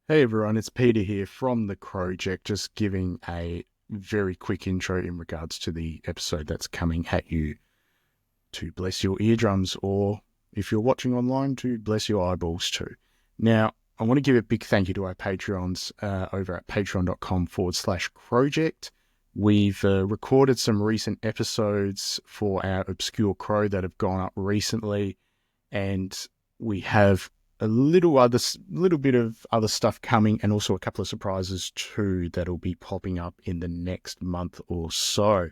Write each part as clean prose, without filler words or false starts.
Hey everyone, it's Peter here from the Crowject, just giving a very quick intro in regards to the episode that's coming at you to bless your eardrums, or if you're watching online, to bless your eyeballs too. Now, I want to give a big thank you to our Patreons over at patreon.com/Crowject. We've recorded some recent episodes for our Obscure Crow that have gone up recently, and we have a little bit of other stuff coming, and also a couple of surprises too that'll be popping up in the next month or so.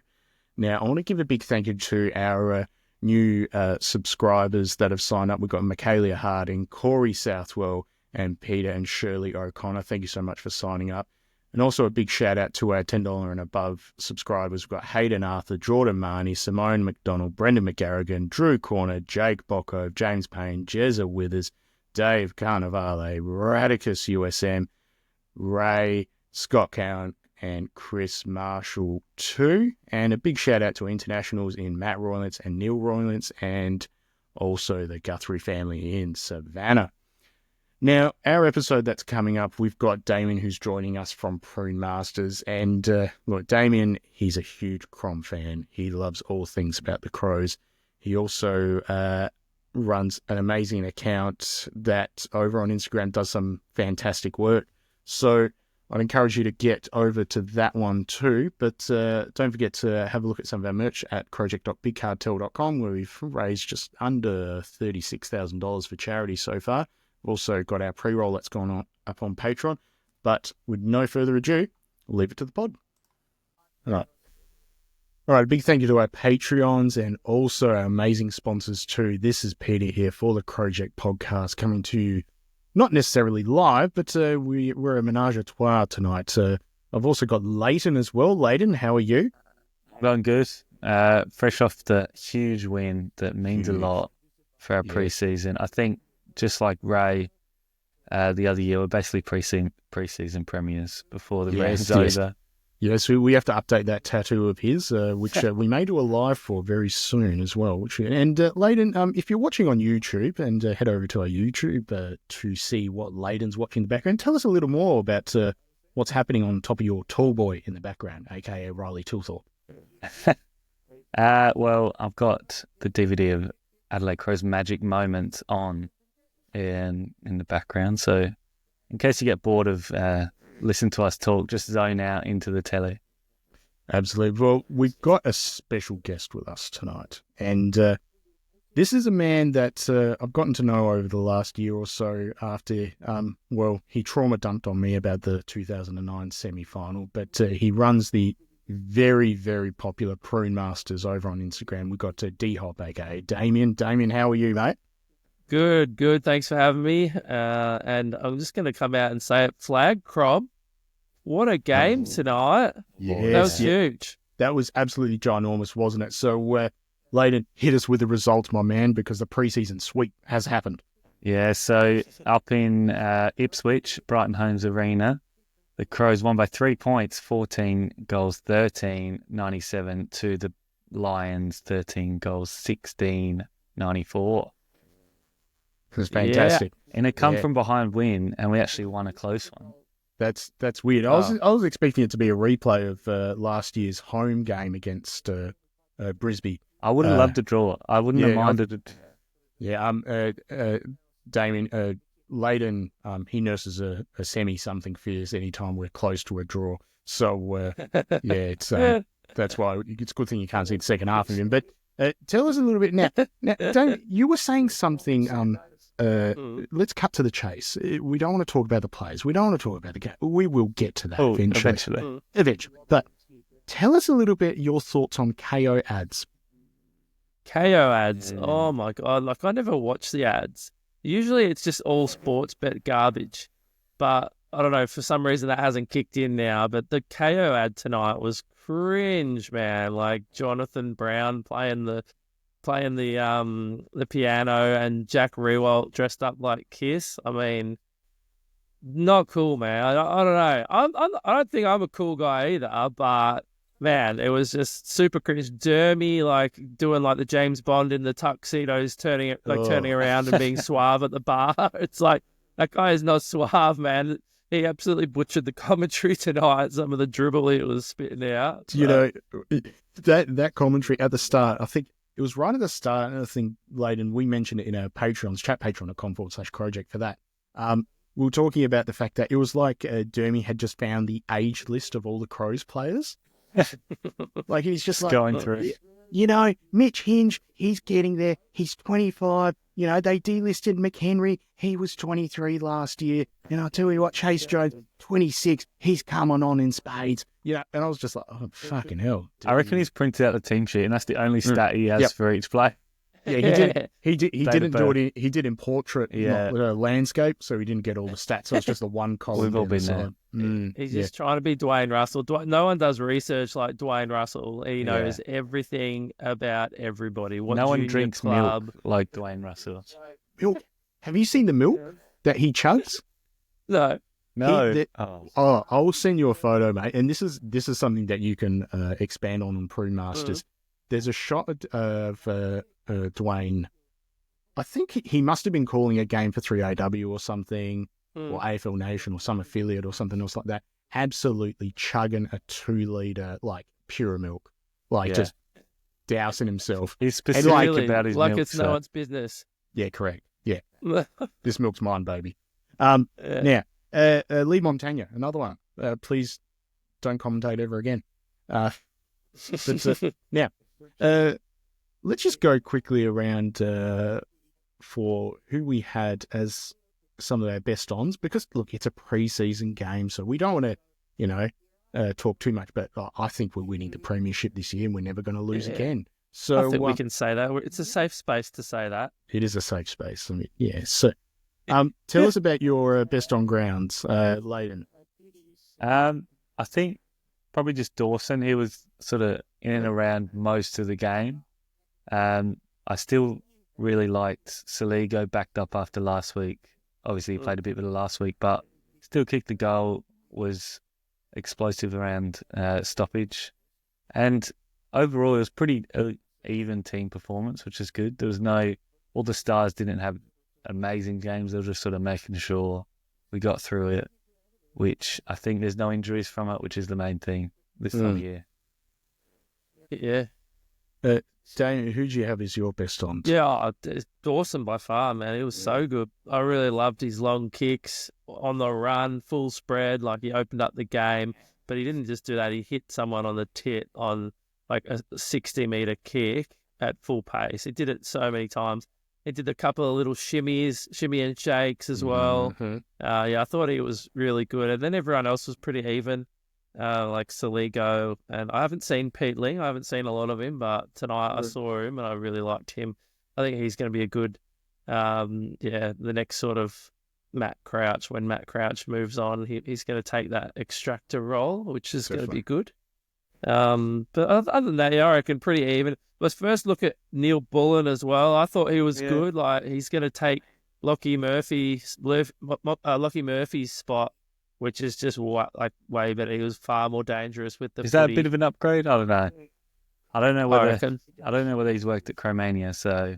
Now, I want to give a big thank you to our new subscribers that have signed up. We've got Michaela Harding, Corey Southwell, and Peter and Shirley O'Connor. Thank you so much for signing up. And also a big shout out to our $10 and above subscribers. We've got Hayden Arthur, Jordan Marnie, Simone McDonald, Brendan McGarrigan, Drew Corner, Jake Bocco, James Payne, Jezza Withers, Dave Carnivale, Radicus USM, Ray, Scott Cowan, and Chris Marshall too. And a big shout out to internationals in Matt Roylance and Neil Roylance, and also the Guthrie family in Savannah. Now, our episode that's coming up, we've got Damien who's joining us from Prune Masters. And look, Damien, he's a huge Crom fan. He loves all things about the Crows. He also runs an amazing account that over on Instagram does some fantastic work. So I'd encourage you to get over to that one too. But don't forget to have a look at some of our merch at crowject.bigcartel.com, where we've raised just under $36,000 for charity so far. We've also got our pre-roll that's gone on up on Patreon. But with no further ado, we'll leave it to the pod. All right. All right, a big thank you to our Patreons and also our amazing sponsors too. This is Peter here for the Crowject podcast, coming to you not necessarily live, but we're a menage a trois tonight. I've also got Leighton as well. Leighton, how are you? Going good. Fresh off the huge win that means a lot for our preseason. I think just like Ray the other year, we're basically preseason premiers before the race is over. Yes, we have to update that tattoo of his, which we may do a live for very soon as well. Leighton, if you're watching on YouTube, and head over to our YouTube to see what Leighton's watching in the background, tell us a little more about what's happening on top of your tall boy in the background, aka Riley Toolthorpe. Well, I've got the DVD of Adelaide Crow's Magic Moments on in the background, so in case you get bored of listen to us talk, just zone out into the telly. Absolutely. Well, we've got a special guest with us tonight. And this is a man that I've gotten to know over the last year or so after, he trauma dumped on me about the 2009 semi-final, but he runs the very, very popular Prune Masters over on Instagram. We've got D-Hop, aka Damien. Damien, how are you, mate? Good. Thanks for having me. And I'm just going to come out and say it. Flag, Crom. What a game tonight. Yes. That was huge. That was absolutely ginormous, wasn't it? So, Leighton, hit us with the result, my man, because the preseason sweep has happened. Yeah, so up in Ipswich, Brighton Homes Arena, the Crows won by 3 points, 14 goals, 13-97 to the Lions, 13 goals, 16-94. It was fantastic. Yeah. And it come from behind win, and we actually won a close one. That's weird. I was expecting it to be a replay of last year's home game against Brisbane. I would have loved to draw. I wouldn't have minded it. Yeah. Damien, Leighton, he nurses a semi-something fears anytime we're close to a draw. So it's that's why it's a good thing you can't see the second half of him. But tell us a little bit now. Damien, you were saying something. Let's cut to the chase. We don't want to talk about the players. We don't want to talk about the game. We will get to that eventually. Eventually. But tell us a little bit your thoughts on KO ads. KO ads. Oh my God. Like, I never watch the ads. Usually it's just all sports bet garbage. But I don't know, for some reason that hasn't kicked in now. But the KO ad tonight was cringe, man. Like Jonathan Brown playing the piano and Jack Rewalt dressed up like Kiss. I mean, not cool, man. I don't know. I don't think I'm a cool guy either, but man, it was just super cringe. Dermy, like, doing like the James Bond in the tuxedos, turning around and being suave at the bar. It's like, that guy is not suave, man. he absolutely butchered the commentary tonight. Some of the dribble he was spitting out. So. You know, that commentary at the start, I think it was right at the start, and I think, Leighton, we mentioned it in our Patreons, chatpatreon.com/Crowject for that. We were talking about the fact that it was like Dermy had just found the age list of all the Crows players. Like, he's just like, going through. you know, Mitch Hinge, he's getting there. He's 25. You know, they delisted McHenry. He was 23 last year. And I'll tell you what, Chase Jones, 26. He's coming on in spades. Yeah, and I was just like, oh, fucking hell. Dude. I reckon he's printed out the team sheet, and that's the only stat he has for each play. Yeah, he didn't do it. He did in portrait, not landscape, so he didn't get all the stats. So it's just the one column. We've all been there. He's just trying to be Dwayne Russell. No one does research like Dwayne Russell. He knows everything about everybody. No one drinks milk like Dwayne Russell. Milk? Have you seen the milk that he chugs? No. I will send you a photo, mate. And this is something that you can expand on Prune Masters. There's a shot of Dwayne. I think he must have been calling a game for 3AW or something, or AFL Nation or some affiliate or something else like that. Absolutely chugging a 2-liter like pure milk, just dousing himself. He's specific about his milk. It's no one's business. Yeah, correct. Yeah, this milk's mine, baby. Now, Lee Montagna, another one. Please don't commentate ever again. Now, let's just go quickly around for who we had as some of our best ons, because look, it's a pre-season game, so we don't want to, talk too much. But I think we're winning the premiership this year, and we're never going to lose again. So I think we can say that. It's a safe space to say that. It is a safe space. I mean, yeah. So, tell us about your best on grounds, Leighton. I think probably just Dawson. He was sort of in and around most of the game. I still really liked Saligo, backed up after last week. Obviously, he played a bit with it last week, but still kicked the goal, was explosive around stoppage. And overall, it was pretty even team performance, which is good. There was all the stars didn't have amazing games. They were just sort of making sure we got through it, which I think there's no injuries from it, which is the main thing this time of year. Yeah. Daniel, who do you have as your best on? Yeah, it's Dawson by far, man. He was so good. I really loved his long kicks on the run, full spread, like he opened up the game. But he didn't just do that. He hit someone on the tit on like a 60-metre kick at full pace. He did it so many times. He did a couple of little shimmy and shakes as well. I thought he was really good. And then everyone else was pretty even. Like Saligo, and I haven't seen Pete Ling. I haven't seen a lot of him, but tonight I saw him and I really liked him. I think he's going to be a good, the next sort of Matt Crouch. When Matt Crouch moves on, he's going to take that extractor role, which is going to be good. But other than that, I reckon pretty even. Let's first look at Neil Bullen as well. I thought he was good. Like he's going to take Lockie Murphy's spot, which is just way better. He was far more dangerous with the. Is that a bit of an upgrade? I don't know. I don't know whether he's worked at Cromania, so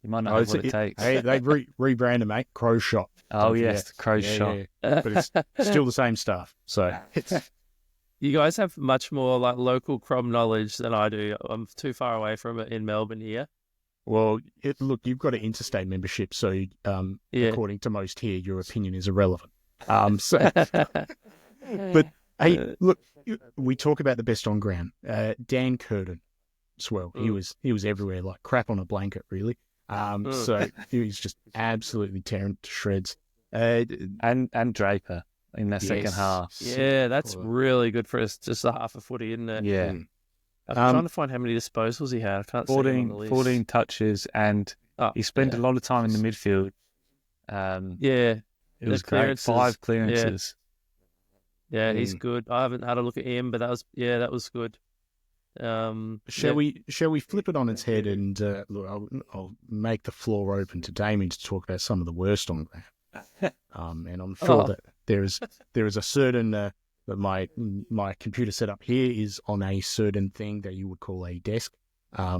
you might not know what it takes. Hey, they've rebranded, mate. Crow Shop. Oh yes, Crow Shop. Yeah. But it's still the same stuff. So you guys have much more like local Crom knowledge than I do. I'm too far away from it in Melbourne here. Well, look, you've got an interstate membership, so according to most here, your opinion is irrelevant. But hey, look, we talk about the best on ground. Dan Curtin as well. He was everywhere, like crap on a blanket, really. So he was just absolutely tearing to shreds. And Draper in that second half. Yeah, that's really good for us. Just a half a footy, isn't it? Yeah. I'm trying to find how many disposals he had. I can't see 14 touches, and he spent a lot of time in the midfield. It was great. 5 clearances. Yeah, he's good. I haven't had a look at him, but that was good. Shall we flip it on its head and look? I'll make the floor open to Damien to talk about some of the worst on ground. And I'm sure that there is a certain that my computer setup here is on a certain thing that you would call a desk.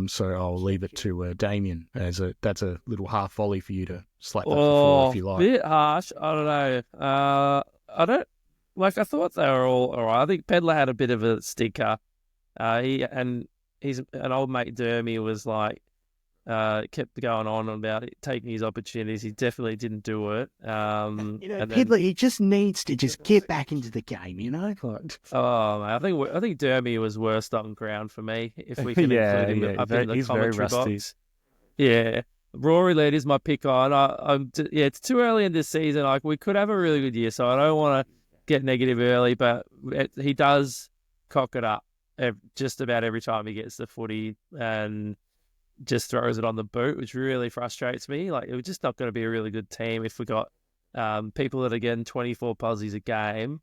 So I'll leave it to Damien that's a little half volley for you to slap that floor if you like. Bit harsh. I don't know. I don't like. I thought they were all right. I think Pedler had a bit of a stinker. He's an old mate Dermy was like kept going on about it, taking his opportunities. He definitely didn't do it. Pedler, he just needs to just get back into the game, Like, oh, man, I think Dermy was worst on ground for me. If we can include him up in the he's very commentary rusty. box. Yeah, Rory Laird is my pick on. It's too early in this season. Like we could have a really good year, so I don't want to get negative early, but he does cock it up just about every time he gets the footy and just throws it on the boot, which really frustrates me. Like, we're just not going to be a really good team if we got people that are getting 24 posies a game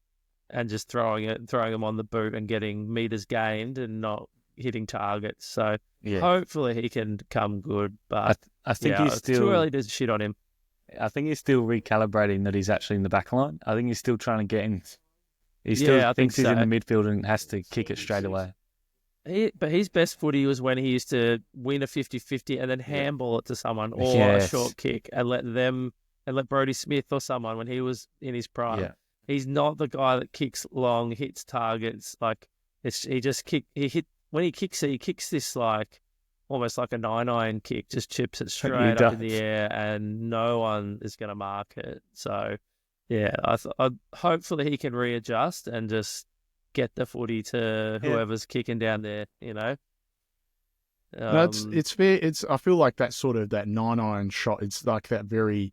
and just throwing them on the boot and getting meters gained and not hitting targets. So hopefully he can come good. But I think he's it's still too early to shit on him. I think he's still recalibrating that he's actually in the back line. I think he's still trying to get in. He still thinks he's in the midfield and has to kick it straight away. But his best footy was when he used to win a 50-50 and then handball it to someone or a short kick and let Brodie Smith or someone when he was in his prime. Yeah. He's not the guy that kicks long, hits targets. Like he kicks this like almost like a 9-iron kick, just chips it straight up in the air and no one is going to mark it. So yeah, hopefully he can readjust and just get the footy to whoever's kicking down there, it's fair. I feel like that sort of that 9-iron shot. It's like that very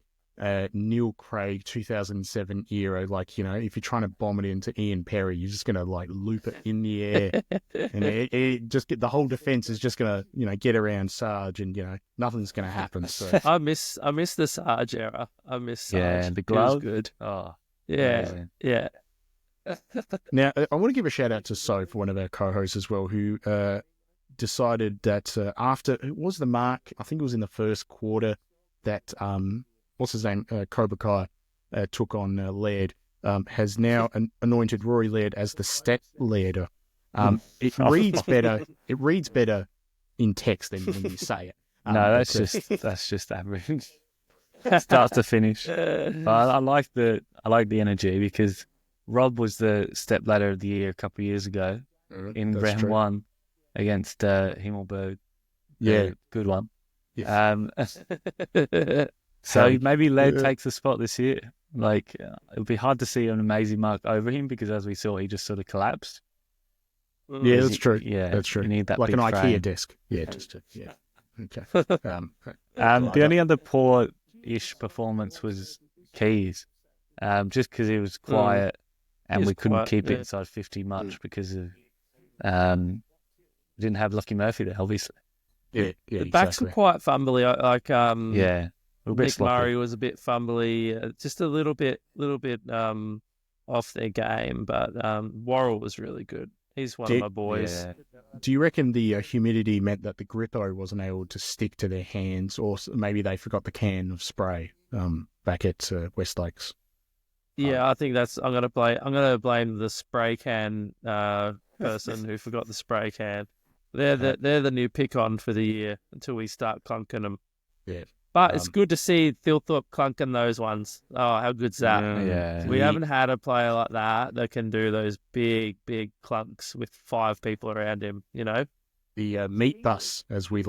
Neil Craig 2007 era. Like, if you're trying to bomb it into Ian Perry, you're just gonna like loop it in the air, and it just the whole defense is just gonna get around Sarge, and nothing's gonna happen. So I miss the Sarge era. I miss Sarge. Yeah, the glove. Good. Oh, yeah, amazing. Yeah. Now, I want to give a shout out to Soph, one of our co-hosts as well, who decided that after it was the mark, I think it was in the first quarter, that what's his name, Cobra Kai took on Laird, has now anointed Rory Laird as the stat leader. It reads better. It reads better in text than when you say it. No, that's just average. Start to finish. But I like the energy because Rob was the step ladder of the year a couple of years ago in round 1 against Himmelberg. Yeah, good one. Yes. So maybe Laird takes the spot this year. Like, it would be hard to see an amazing mark over him because, as we saw, he just sort of collapsed. Yeah, that's true. Yeah, that's true. You need that like big an IKEA frame. desk. Yeah, yeah. Okay. The only other poor-ish performance was Keys, just because he was quiet and we couldn't keep it inside 50 much because of we didn't have Lockie Murphy there, obviously. Yeah, the backs were quite fumbly. Like Nick Murray was a bit fumbly, just a little bit off their game, but Worrell was really good. He's one of my boys. Yeah. Do you reckon the humidity meant that the grippo wasn't able to stick to their hands, or maybe they forgot the can of spray back at West Lakes? Yeah, I think that's. I'm gonna blame the spray can person who forgot the spray can. They're the new pick on for the year until we start clunking them. Yeah. But it's good to see Thilthorpe clunking those ones. Oh, how good's that? Yeah. We haven't had a player like that can do those big, big clunks with 5 people around him, The meat bus, as we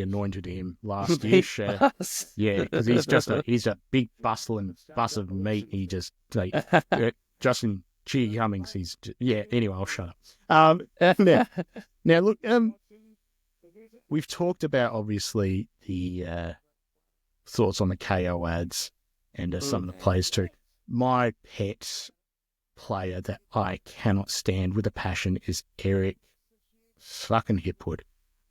anointed him last year. Yeah, because he's a big bustling bus of meat. He just, Justin Cheer Cummings, anyway, I'll shut up. Now look, we've talked about, obviously, the thoughts on the KO ads and some of the players too. My pet player that I cannot stand with a passion is Eric fucking Hipwood.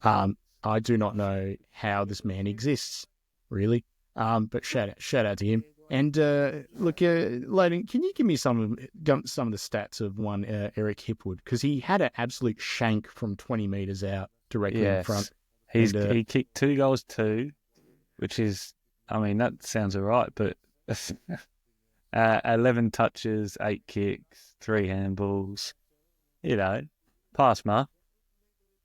I do not know how this man exists, really. But shout out to him. And look, Layden, can you give me some of the stats of one Eric Hipwood? Because he had an absolute shank from 20 metres out directly in front. He kicked 2 goals, 2, which is, I mean, that sounds all right, but 11 touches, 8 kicks, 3 handballs, pass mark.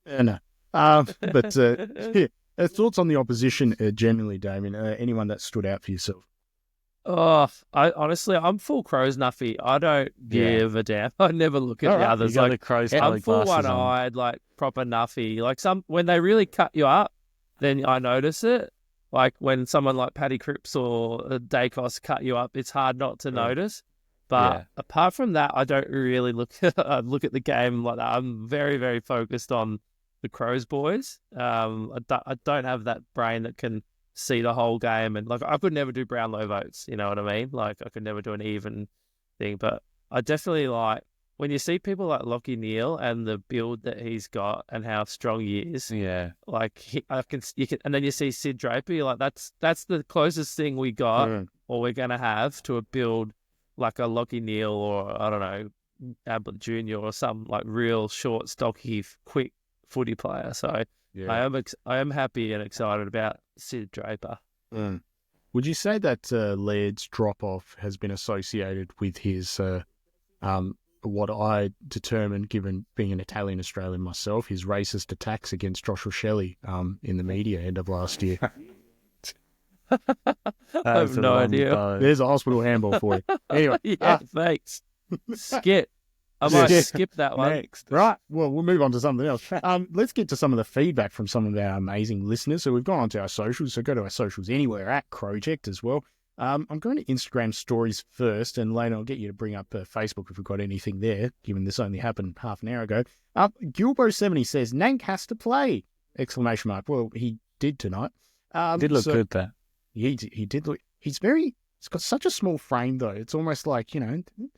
No. But thoughts on the opposition generally, Damien? Anyone that stood out for yourself? Oh, I'm full Crows nuffy. I don't Yeah. give a damn. I never look at All the right. You others. got Like the Crows I'm coloured full glasses on. one-eyed, like proper nuffy. Like when they really cut you up, then I notice it. Like when someone like Paddy Cripps or Dacos cut you up, it's hard not to notice. But Yeah. apart from that, I don't really look look at the game like that. I'm very, very focused on the Crows boys. I don't have that brain that can see the whole game, and like I could never do Brownlow votes. You know what I mean? Like I could never do an even thing. But I definitely like when you see people like Lockie Neal and the build that he's got and how strong he is. Yeah. Like and then you see Sid Draper. You're like, that's the closest thing we got or we're gonna have to a build like a Lockie Neal or I don't know Ablett Junior or some like real short, stocky, quick footy player. So Yeah. I am happy and excited about Sid Draper. Would you say that Laird's drop-off has been associated with his, what I determined, given being an Italian-Australian myself, his racist attacks against Joshua Shelley in the media end of last year? I have no idea. There's a hospital handball for you. Anyway. Yeah, thanks. Skip. I might skip that one. Next. Right. Well, we'll move on to something else. Let's get to some of the feedback from some of our amazing listeners. So we've gone on to our socials. So go to our socials anywhere at Crowject as well. I'm going to Instagram stories first, and later I'll get you to bring up Facebook if we've got anything there, given this only happened half an hour ago. Gilbo70 says, Nank has to play! Exclamation mark. Well, he did tonight. Did look good there. He did look... He's got such a small frame, though. It's almost like,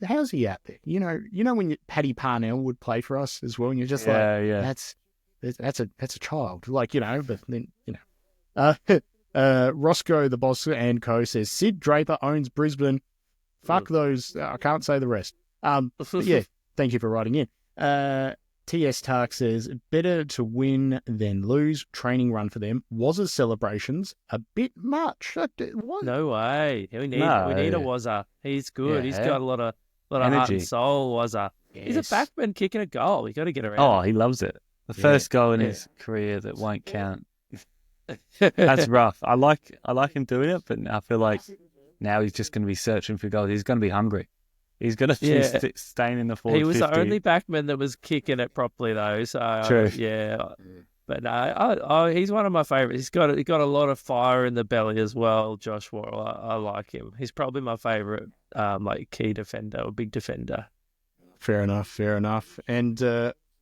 how's he out there? You know when Paddy Parnell would play for us as well, and you're just that's a child. Like, but then, Roscoe, the boss and co, says, Sid Draper owns Brisbane. Fuck those. I can't say the rest. But yeah, thank you for writing in. T.S. Tark says, better to win than lose. Training run for them. Was celebrations a bit much? What? No way. We need a Wazza. He's good. Yeah. He's got a lot of Energy. heart and soul, Wazza. Yes. He's a backman kicking a goal. You got to get around. Oh, he loves it. The first goal in his career that won't count. That's rough. I like him doing it, but I feel like now he's just going to be searching for goals. He's going to be hungry. He's going to be staying in the forward. He was 50. the only backman that was kicking it properly, though. So True. But no, he's one of my favourites. He got a lot of fire in the belly as well. Josh Worrell, I like him. He's probably my favourite, like key defender or big defender. Fair enough. And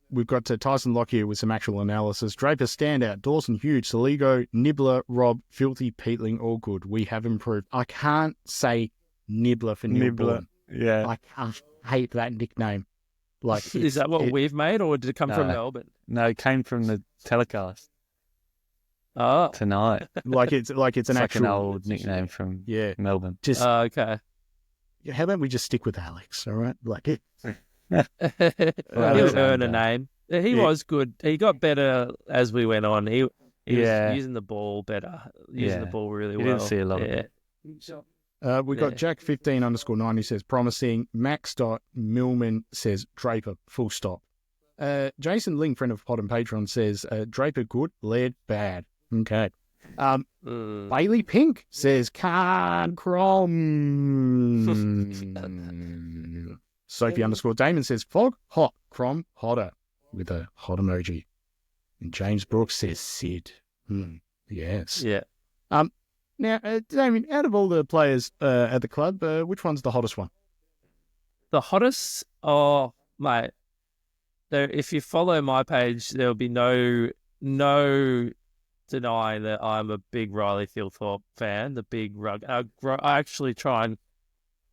we've got Tyson Lockyer with some actual analysis. Draper standout, Dawson huge, Saligo, Nibbler, Rob, Filthy, Peatling, all good. We have improved. I can't say Nibbler for Nibbler. Yeah. I hate that nickname. Like, is that what we've made, or did it come from Melbourne? No, it came from the telecast. Oh, Tonight. it's an actual an old nickname from Melbourne. Just okay. How about we just stick with Alex? All right, like it. He'll earn a name. He was good. He got better as we went on. He was using the ball better, using the ball really well. You didn't see a lot of it. We got Jack15_9 who says promising. Max.Millman says Draper, full stop. Jason Ling, friend of Pod and Patreon, says Draper good, Laird bad. Okay. Bailey Pink says Crom. Sophie_Damon says Fog hot, Crom hotter with a hot emoji. And James Brooks says Sid. Yes. Yeah. Now, Damien, out of all the players at the club, which one's the hottest one? The hottest? Oh, mate. If you follow my page, there'll be no denying that I'm a big Riley Thilthorpe fan, the big rug. I actually try and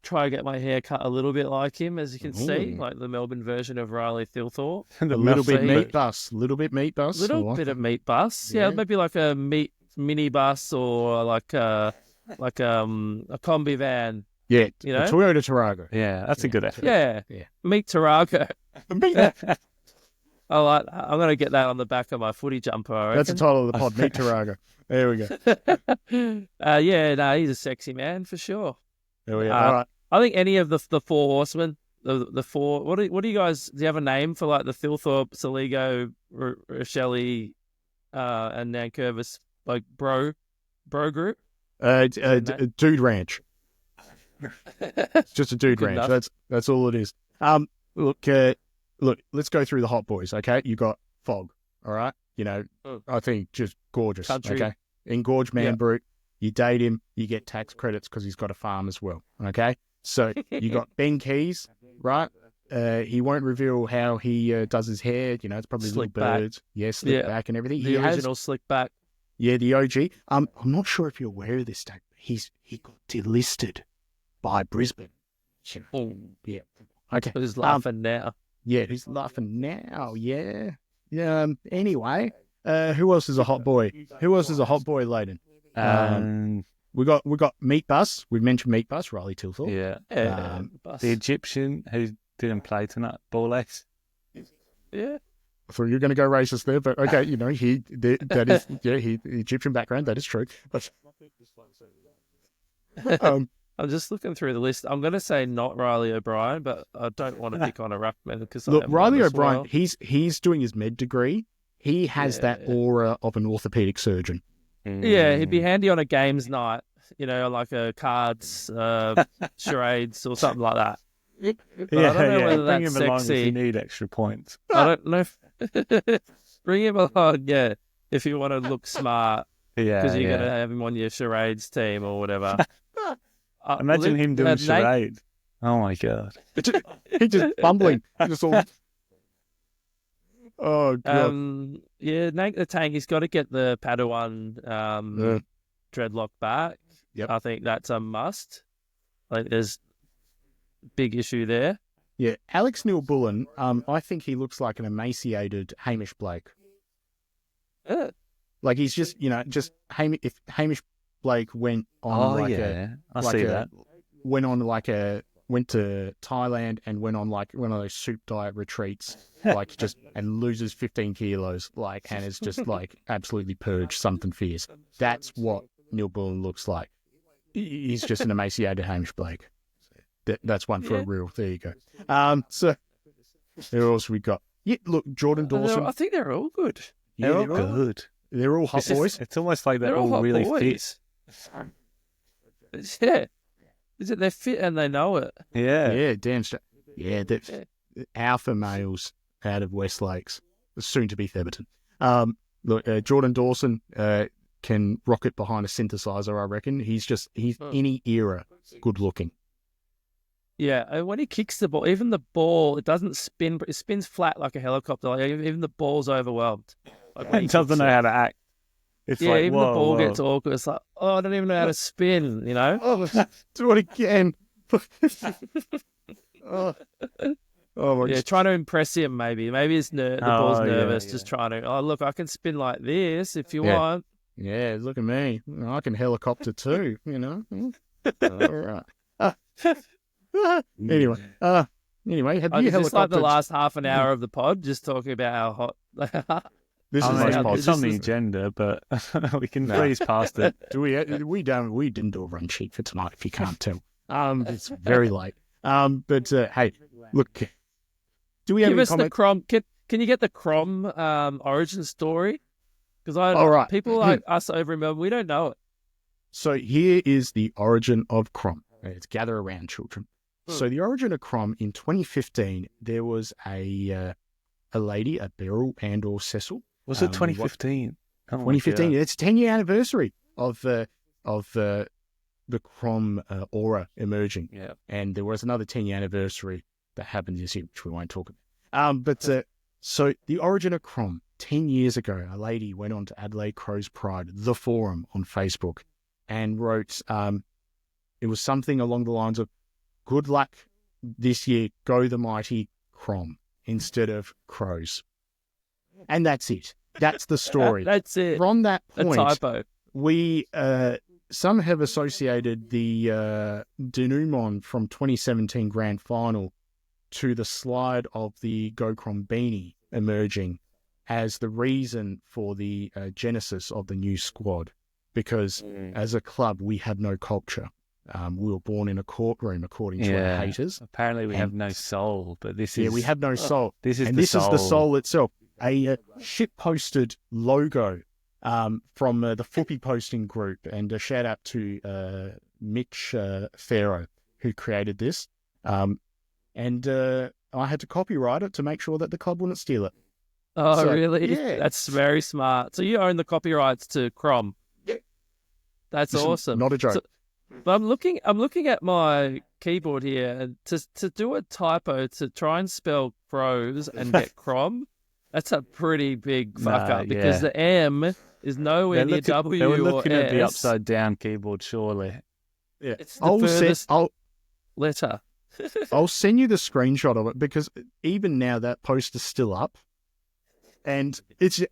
get my hair cut a little bit like him, as you can see, like the Melbourne version of Riley Thilthorpe. A little bit meat bus. Little bit meat bus. Little bit of meat bus. Yeah, maybe like a mini bus or like a combi van. Yeah, you know, a Toyota Tarago. Yeah, that's a good effort. Yeah. Meet Tarago. I'm going to get that on the back of my footy jumper, I reckon. That's the title of the pod, Meet Tarago. There we go. He's a sexy man for sure. There we go. All right. I think any of the four horsemen, the four, what do you guys, do you have a name for like the Thilthorpe, Saligo, Rochelle, and Nankervis, like bro group? Dude Ranch. It's just a dude Good ranch. enough. That's all it is. Look, let's go through the hot boys. Okay, you got Fog. All right, I think just gorgeous. Country. Okay, engorged man Yeah. brute. You date him, you get tax credits because he's got a farm as well. Okay, so you got Ben Keys, right? He won't reveal how he does his hair. It's probably Slick little back. birds. Yeah, slick Yeah. back and everything. The He has original slick back. Yeah, the OG. I'm not sure if you're aware of this, Dave. He got delisted by Brisbane. Yeah. Okay. Who's laughing now? Yeah, who's laughing now? Yeah. Yeah. Anyway, who else is a hot boy? Who else is a hot boy, Layden? We got Meat Bus. We've mentioned Meat Bus, Riley Tilthorpe. Yeah. The Egyptian who didn't play tonight, Ball Ace. Yeah. I thought you were going to go racist there, but okay, that is he Egyptian background. That is true. But, I'm just looking through the list. I'm going to say not Riley O'Brien, but I don't want to pick on a ruckman because look, Riley O'Brien, he's doing his med degree. He has that aura of an orthopedic surgeon. Yeah, he'd be handy on a games night, like a cards, charades or something like that. But I don't know whether Bring that's him along sexy. if you need extra points. I don't know. Bring him along, yeah, if you want to look smart, because you're going to have him on your charades team or whatever. Imagine him doing charades. Oh my god. He's just bumbling. Just all... Oh god. Nate the Tank, he's got to get the Padawan dreadlock back. Yep. I think that's a must. I think there's big issue there. Yeah, Alex Neil-Bullen, I think he looks like an emaciated Hamish Blake. Like he's just, if Hamish Blake went on went to Thailand and went on like one of those soup diet retreats, like just and loses 15 kilos, and is just like absolutely purged something fierce. That's what Neil-Bullen looks like. He's just an emaciated Hamish Blake. That's one for a real. There you go. So who else we got? Yeah, look, Jordan Dawson. I think they're all good. They're all good. They're all hot boys. It's almost like they're all really fit. Yeah. They're fit and they know it. Yeah. Yeah, damn straight. Yeah, they're alpha males out of West Lakes, soon to be Theberton. Look, Jordan Dawson can rocket behind a synthesizer, I reckon. He's any era good looking. Yeah, and when he kicks the ball, even the ball, it doesn't spin, it spins flat like a helicopter. Like, even the ball's overwhelmed. Like, it doesn't know how to act. It's like, even the ball gets awkward. It's like, I don't even know how to spin, Oh, do it again. Oh my yeah, trying to impress him maybe. Maybe the ball's nervous, just trying to, look, I can spin like this if you want. Yeah, look at me. I can helicopter too, All right. Anyway, have you helicoptered? Just like the last half an hour of the pod, just talking about how hot. This is it's on the agenda, but we can breeze past it. We didn't do a run sheet for tonight, if you can't tell. It's very late. But hey, look, do we have any comment? The Crom? Can you get the Crom origin story? Because people like us over in Melbourne, we don't know it. So here is the origin of Crom. It's gather around, children. So the origin of Crom in 2015, there was a lady, a Beryl and/or Cecil. Was it 2015? 2015. It's 10-year anniversary of the Crom aura emerging. Yeah. And there was another 10-year anniversary that happened this year, which we won't talk about. So the origin of Crom, 10 years ago, a lady went on to Adelaide Crows Pride, the forum on Facebook, and wrote, it was something along the lines of, good luck this year, go the mighty Crom, instead of Crows. And that's it. That's the story. That's it. From that point, a typo. We some have associated the denouement from 2017 Grand Final to the slide of the Go Crom beanie emerging as the reason for the genesis of the new squad. Because as a club, we have no culture. We were born in a courtroom, according to our haters. Apparently, we have no soul, but this is... Yeah, we have no soul. This is is the soul itself. A shit-posted logo from the Footy Posting Group, and a shout-out to Mitch Farrow, who created this. And I had to copyright it to make sure that the club wouldn't steal it. Oh, So, really? yeah. That's very smart. So you own the copyrights to Crom. Yeah. That's Listen, awesome. not a joke. So, but I'm looking at my keyboard here, and to do a typo to try and spell crows and get Crom, that's a pretty big fuck up because the M is nowhere near W They were or looking at the S. upside down keyboard, surely. Yeah. It's the furthest letter. I'll send you the screenshot of it because even now that post is still up, and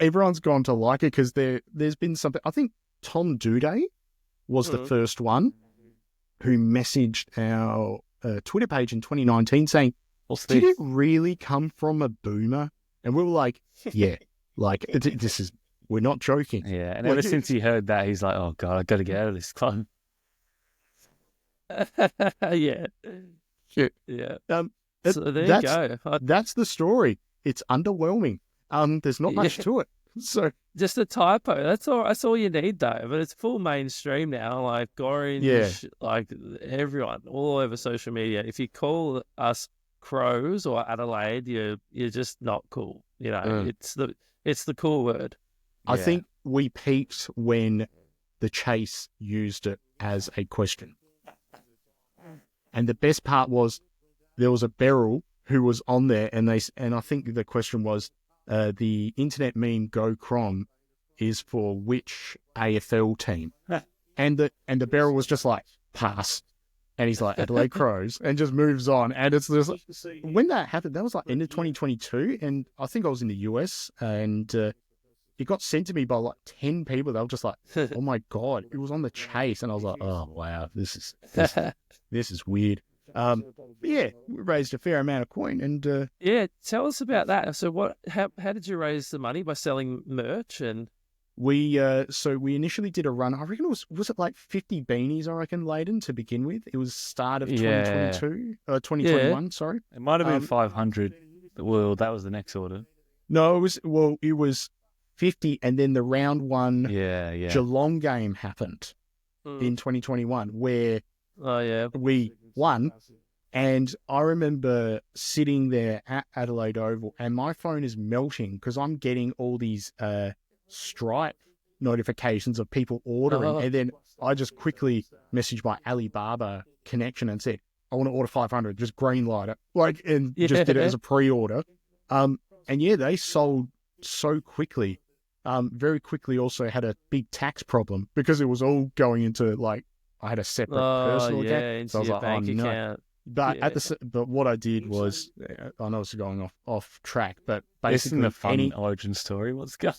everyone's gone to like it because there's been something. I think Tom Duday was the first one who messaged our Twitter page in 2019 saying, "Did it really come from a boomer?" And we were like, "Yeah, like this is. We're not joking." Yeah, and ever since he heard that, he's like, "Oh God, I got to get out of this club." Yeah. Shit. Yeah. So there you go. That's the story. It's underwhelming. There's not much to it. So just a typo. That's all you need though. But it's full mainstream now. Like Orange, like everyone all over social media. If you call us Crows or Adelaide, you're just not cool. You know, it's the cool word. I think we peaked when the Chase used it as a question. And the best part was there was a Beryl who was on there, and I think the question was, the internet meme "Go Crom" is for which AFL team? and the Beryl was just like pass, and he's like Adelaide Crows, and just moves on. And it's just when that happened, that was like end of 2022, and I think I was in the US, and it got sent to me by like 10 people. They were just like, "Oh my God, it was on the Chase," and I was like, "Oh wow, this is weird." But yeah, we raised a fair amount of coin, and tell us about that. So how did you raise the money? By selling merch? And we initially did a run. I reckon it was it like 50 beanies, I reckon, Leighton, to begin with. It was start of 2022, 2021, sorry. It might have been 500. Well, that was the next order. No, it was 50, and then the round one Geelong game happened in 2021 where we won. And I remember sitting there at Adelaide Oval, and my phone is melting because I'm getting all these Stripe notifications of people ordering. And then I just quickly messaged my Alibaba connection and said, "I want to order 500, just green light it." Just did it as a pre-order. And they sold so quickly. Very quickly also had a big tax problem because it was all going into like, I had a separate personal account. So I was like, bank account. But but what I did was, I know it's going off track, but basically, isn't a fun origin story. What's going?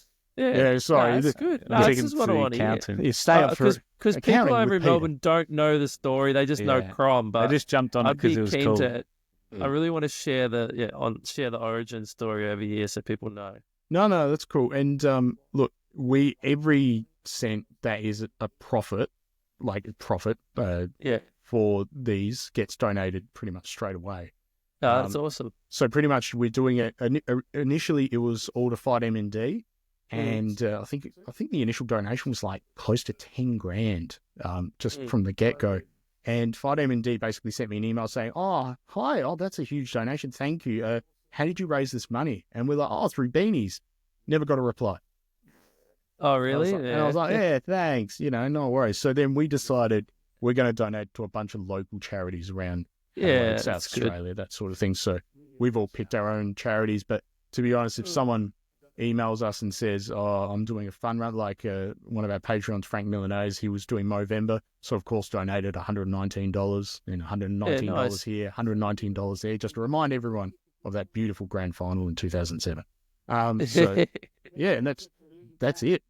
Sorry, no, that's good. No, this is what I want to hear. You stay up for because people over in Melbourne don't know the story; they just know Crom. But I just jumped on it because it was cool. I really want to share the origin story over here so people know. No, that's cool. And look, every cent that is a profit, for these gets donated pretty much straight away. Oh, that's awesome. So pretty much we're doing it. Initially, it was all to fight MND, and I think the initial donation was like close to 10 grand, just from the get go. And Fight MND basically sent me an email saying, "Oh, hi, that's a huge donation. Thank you. How did you raise this money?" And we're like, "Through beanies." Never got a reply. Oh, really? And I was like, "Yeah, thanks. No worries." So then we decided we're going to donate to a bunch of local charities around South Australia, that sort of thing. So we've all picked our own charities. But to be honest, if someone emails us and says, "Oh, I'm doing a fun run," like one of our Patreons, Frank Milanese, he was doing Movember. So, of course, donated $119, and $119 here, $119 there, just to remind everyone of that beautiful grand final in 2007. And that's it.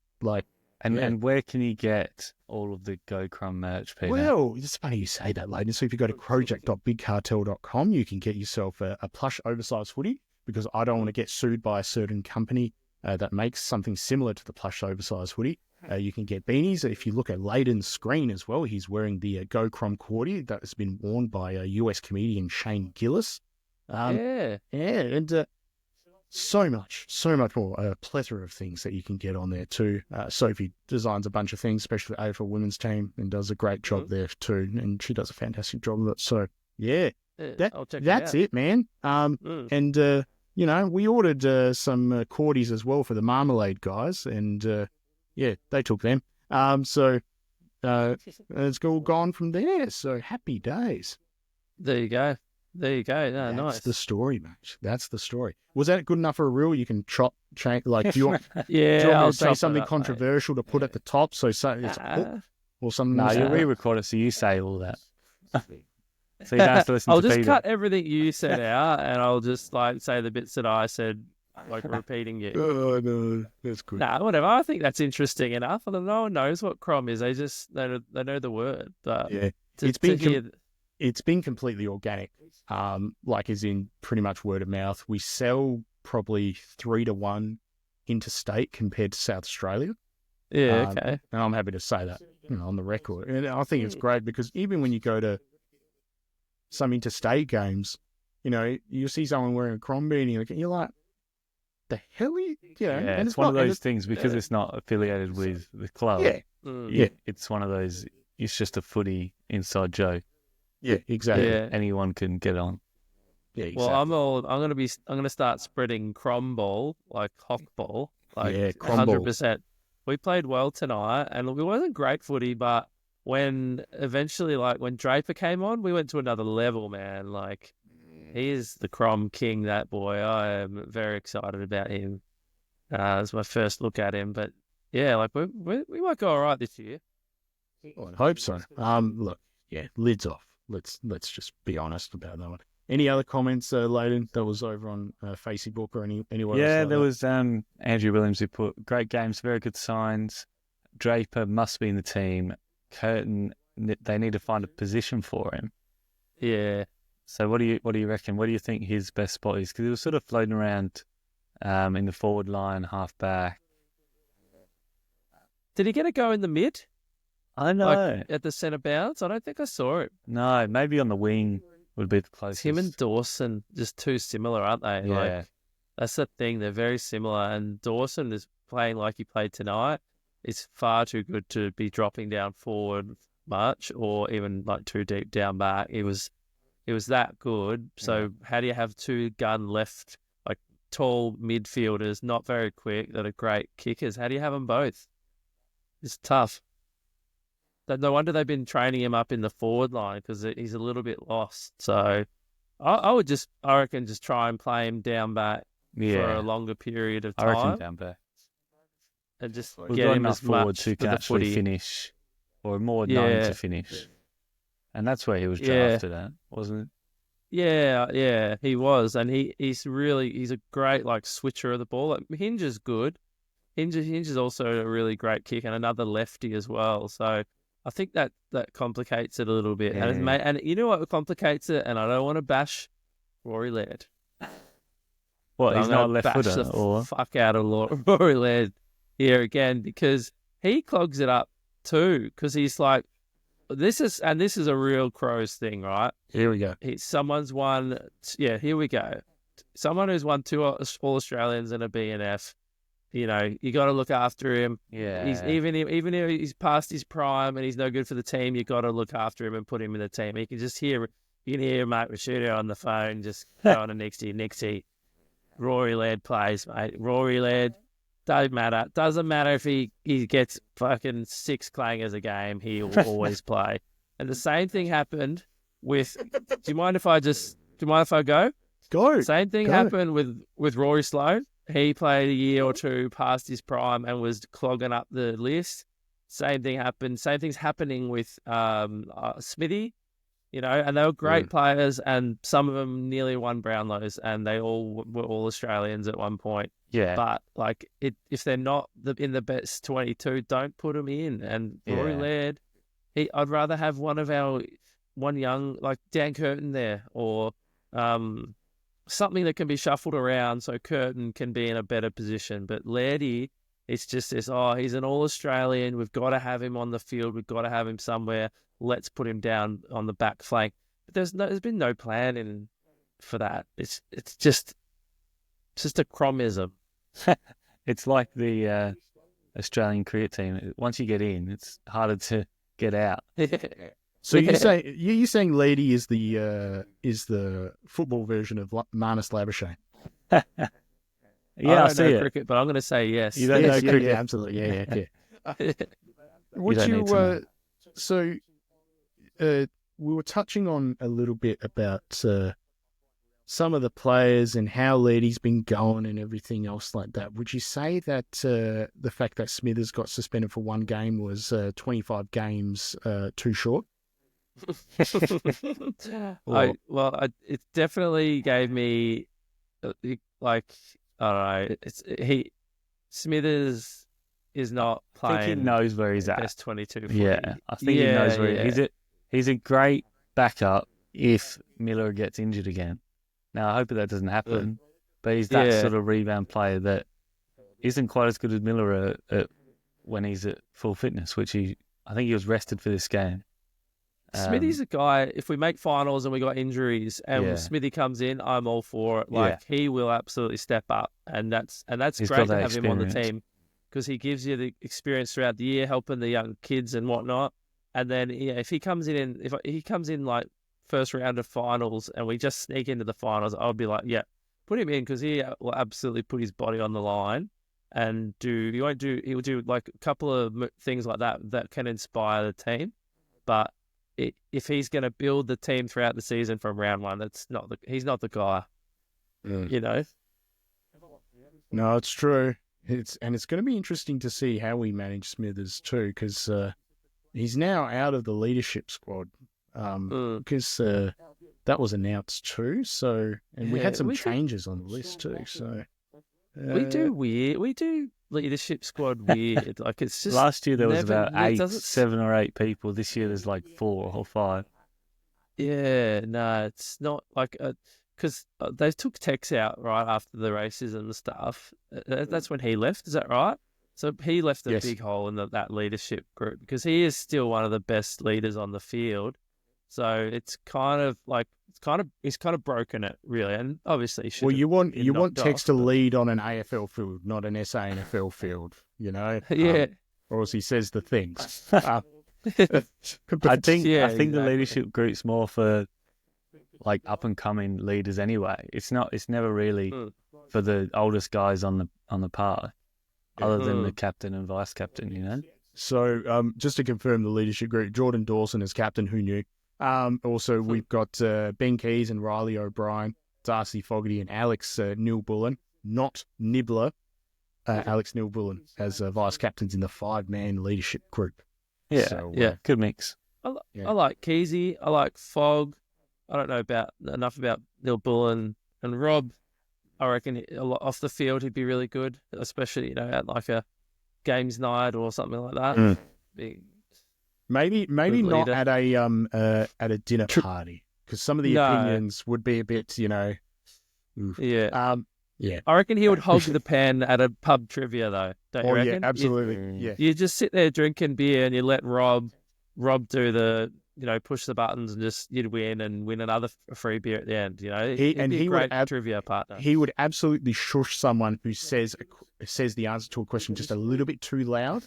And where can you get all of the Go Crom merch, Peter? Well, it's funny you say that, Leighton. So if you go to crowject.bigcartel.com, you can get yourself a plush oversized hoodie, because I don't want to get sued by a certain company that makes something similar to the plush oversized hoodie. You can get beanies. If you look at Leighton's screen as well, he's wearing the Go Crom hoodie that has been worn by US comedian Shane Gillis. And so much more. A plethora of things that you can get on there too. Sophie designs a bunch of things, especially for women's team, and does a great job there too. And she does a fantastic job of it. So yeah, I'll check that's it out. it, man. And you know, we ordered some Cordies as well for the marmalade guys, and yeah, they took them. So it's all gone from there. So happy days. There you go. No, That's nice. the story, mate. That's the story. Was that good enough for a reel? You can change. Like, do you want, Yeah, do you want me I'll to say chop it something up, controversial to put at the top? So it's a hook or something. No, like you that? re-record it so you say all that. So you don't have to listen I'll to just Peter. cut everything you said out, and I'll just like say the bits that I said, like repeating you. Oh no, that's good. Nah, whatever. I think that's interesting enough. No one knows what Crom is. They just they know the word. But Yeah, it's been completely organic. Like as in pretty much word of mouth. We sell probably 3-1 interstate compared to South Australia. yeah, okay. And I'm happy to say that, you know, on the record. And I think it's great because even when you go to some interstate games, you know, you see someone wearing a Crom beanie, and you're like, the hell are you? You know, Yeah, and it's one of not- and those things because it's not affiliated with the club. Yeah, Mm. It's one of those. It's just a footy inside joke. yeah, exactly. Yeah. Anyone can get on. Yeah, exactly. Well, I'm gonna start spreading Crom ball, like hock ball, like Yeah, Crom ball. 100%. We played well tonight, and it wasn't great footy, but when eventually, like when Draper came on, we went to another level, man. Like he is the Crom king, that boy. I am very excited about him. It was my first look at him, but yeah, like we might go all right this year. I hope so. Look, yeah, lids off. Let's just be honest about that one. Any other comments, Layden, that was over on Facebook or anywhere else? Yeah, like there that? was Andrew Williams who put great games, very good signs. Draper must be in the team. Curtin, they need to find a position for him. Yeah. So what do you reckon? What do you think his best spot is? Because he was sort of floating around in the forward line, half back. Did he get a go in the mid? I know. Like at the centre bounce? I don't think I saw it. No, maybe on the wing would be the It's closest. him and Dawson just too similar, aren't they? Yeah. Like that's the thing. They're very similar. And Dawson is playing like he played tonight. It's far too good to be dropping down forward much or even like too deep down back. It was that good. So how do you have two gun left, like tall midfielders, not very quick, that are great kickers? How do you have them both? It's tough. No wonder they've been training him up in the forward line because he's a little bit lost. So I reckon just try and play him down back for a longer period of I reckon time down back. and just We've get got him enough as forwards much who for can the actually footy. finish, or more known Yeah. to finish. And that's where he was Yeah. drafted at, wasn't it? Yeah, he was, and he's a great like switcher of the ball. Like Hinge is good. Hinge is also a really great kick and another lefty as well. So I think that complicates it a little bit. Yeah. And you know what complicates it? And I don't want to bash Rory Laird. Well, But he's I'm not a gonna left bash footer, the or fuck out of Rory Laird here again because he clogs it up too. Because he's like, this is a real Crows thing, right? Here we go. Someone's won. Yeah, here we go. Someone who's won 2 All-Australians and a BNF. You know, you got to look after him. yeah, He's even if he's past his prime and he's no good for the team, you got to look after him and put him in the team. You can hear Mike Rashudo on the phone just going to Nixie. Rory Laird plays, mate. Rory Laird don't matter. Doesn't matter if he gets fucking 6 clangers a game. He will always play. And the same thing happened with. Do you mind if I go? Go. Same thing Go. happened with Rory Sloane. He played a year or two past his prime and was clogging up the list. Same thing happened. Same thing's happening with Smithy, you know, and they were great players, and some of them nearly won Brownlows, and they all were all Australians at one point. yeah. But like, if they're not in the best 22, don't put them in. And Rory Yeah. Laird, I'd rather have one young like Dan Curtin there, or something that can be shuffled around so Curtin can be in a better position. But Lairdy, it's just this, he's an All-Australian. We've got to have him on the field. We've got to have him somewhere. Let's put him down on the back flank. But there's been no plan for that. It's just just a Cromism. It's like the Australian cricket team. Once you get in, it's harder to get out. So you're saying Lady is the football version of Marnus Labuschagne? Yeah, I don't see know it. cricket, but I'm going to say yes. You don't know Yes, cricket. yeah, absolutely, yeah. Would don't need to know. So we were touching on a little bit about some of the players and how Leady's been going and everything else like that. Would you say that the fact that Smithers got suspended for one game was 25 games too short? It definitely gave me like, I don't know. Smithers is not I playing. think he knows where he's at. Best 22 footy. Yeah, I think he knows where he's a great backup if Miller gets injured again. Now, I hope that doesn't happen, but he's that sort of rebound player that isn't quite as good as Miller when he's at full fitness, I think he was rested for this game. Smithy's a guy, if we make finals and we got injuries and Smithy comes in, I'm all for it. He will absolutely step up, and that's great to have him on the team because he gives you the experience throughout the year, helping the young kids and whatnot. And then if he comes in like first round of finals and we just sneak into the finals, I'll be like, yeah, put him in because he will absolutely put his body on the line and he'll do like a couple of things like that can inspire the team. But if he's going to build the team throughout the season from round one, he's not the guy, you know? No, it's true. It's going to be interesting to see how we manage Smithers too, because he's now out of the leadership squad. Because that was announced too. So, and we had some changes on the list too. So we do leadership squad weird. Like it's just last year there was about 7 or 8 people. This year there's like 4 or 5. Yeah, no, it's not like because they took Tex out right after the racism and stuff. That's when he left. Is that right? So he left a big hole in that leadership group because he is still one of the best leaders on the field. So it's he's kind of broken it really, and obviously you want Tex to lead on an AFL field, not an SANFL field, you know? Yeah. Or as he says the things. I think the leadership group's more for like up and coming leaders anyway. It's never really for the oldest guys on the path, other than the captain and vice captain, you know. So just to confirm the leadership group, Jordan Dawson as captain, who knew? Also, we've got Ben Keys and Riley O'Brien, Darcy Fogarty and Alex Nilbullen, not Nibbler, Alex Nilbullen as vice captains in the 5-man leadership group. Yeah, so, good mix. I like Keezy. I like Fogg. I don't know enough about Nilbullen and Rob. I reckon off the field he'd be really good, especially at like a games night or something like that. Maybe not at a dinner party, because some of the opinions would be a bit, Oof. Yeah. I reckon he would hog the pen at a pub trivia though. Don't you reckon? Yeah, absolutely. You just sit there drinking beer and you let Rob do the push the buttons and you'd win another free beer at the end. He'd be a great trivia partner. He would absolutely shush someone who says the answer to a question just a little bit too loud.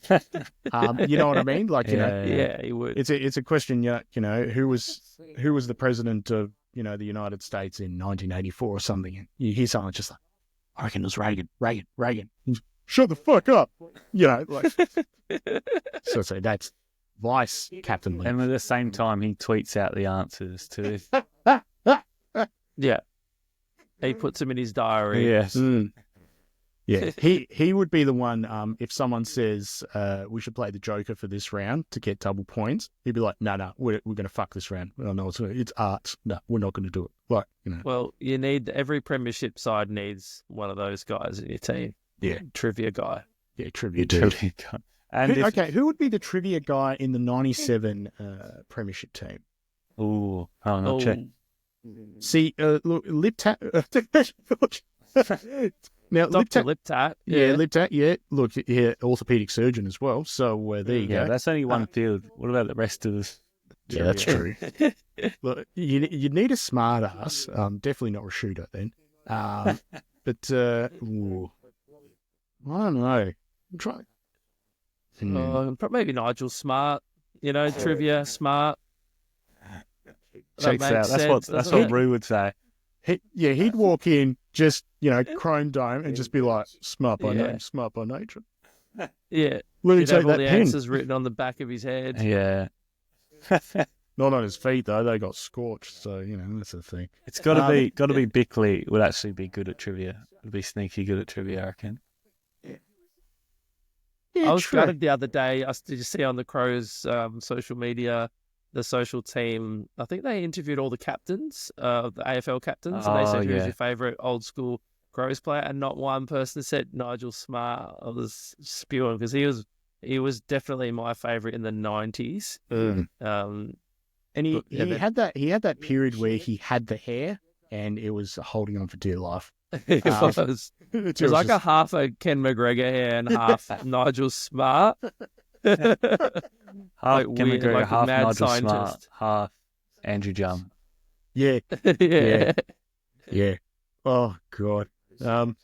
You know what I mean? Like he would. It's a question. Who was the president of the United States in 1984 or something? And you hear someone just like, I reckon it was Reagan. Shut the fuck up. So that's vice captain Lee. And at the same time, he tweets out the answers too. Yeah. He puts them in his diary. Yes. Yeah, he would be the one, if someone says we should play the Joker for this round to get double points, he'd be like, no, we're going to fuck this round. No, it's art. No, we're not going to do it. Like, Well, every premiership side needs one of those guys in your team. Yeah. Trivia guy. Yeah, trivia guy. And who would be the trivia guy in the 97 premiership team? Ooh, I'll check. See, look, Liptat. Now, Dr. Liptat. Yeah, Liptat, yeah. Look, orthopedic surgeon as well. So there you go. Yeah, that's only one field. What about the rest of us? Yeah, that's true. Look, you need a smart ass. Definitely not a shooter then. But ooh, I don't know. I'm trying. Maybe Nigel Smart. Trivia Smart. That Checks out. makes That's sense, what doesn't it? Rue would say. He'd walk in just Chrome Dome and just be like, smart by Yeah. name, smart by nature. Yeah. Let me He'd have take all that the pen. answers written on the back of his head. Yeah. Not on his feet though; they got scorched. So that's the thing. It's got to be Bickley would actually be good at trivia. Would be sneaky good at trivia, I reckon. Yeah, I was true. gutted the other day. Did you see on the Crows social media, the social team? I think they interviewed all the captains, the AFL captains, and they said, "Who's your favourite old school Crows player?" And not one person said Nigel Smart. I was spewing because he was definitely my favourite in the 90s. And he had that period where he had the hair and it was holding on for dear life. It was like a half a Ken McGregor hair and half Nigel Smart. Half Like Ken weird, McGregor, like half mad Nigel Smart, scientist. half Andrew Jum. Yeah. Yeah. Yeah. Oh God. Now,